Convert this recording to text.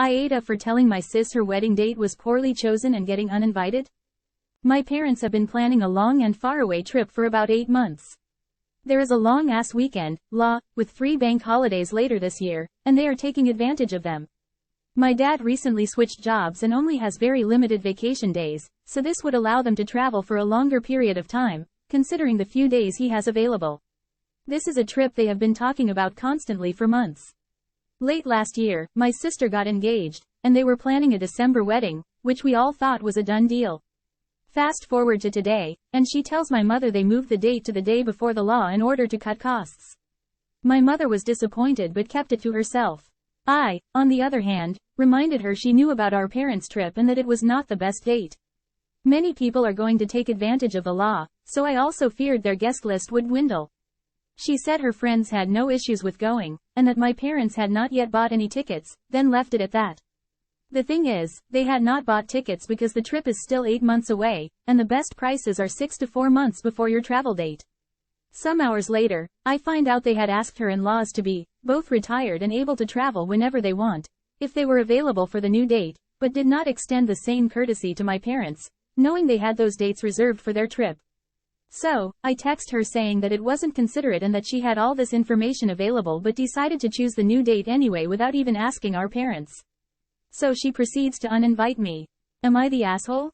AITA for telling my sis her wedding date was poorly chosen and getting uninvited? My parents have been planning a long and faraway trip for about 8 months. There is a long-ass weekend, with 3 bank holidays later this year, and they are taking advantage of them. My dad recently switched jobs and only has very limited vacation days, so this would allow them to travel for a longer period of time, considering the few days he has available. This is a trip they have been talking about constantly for months. Late last year, my sister got engaged, and they were planning a December wedding, which we all thought was a done deal. Fast forward to today, and she tells my mother they moved the date to the day before the law in order to cut costs. My mother was disappointed but kept it to herself. I, on the other hand, reminded her she knew about our parents' trip and that it was not the best date. Many people are going to take advantage of the law, so I also feared their guest list would dwindle. She said her friends had no issues with going, and that my parents had not yet bought any tickets, then left it at that. The thing is, they had not bought tickets because the trip is still 8 months away, and the best prices are 6 to 4 months before your travel date. Some hours later, I find out they had asked her in-laws to be, both retired and able to travel whenever they want, if they were available for the new date, but did not extend the same courtesy to my parents, knowing they had those dates reserved for their trip. So, I text her saying that it wasn't considerate and that she had all this information available but decided to choose the new date anyway without even asking our parents. So she proceeds to uninvite me. Am I the asshole?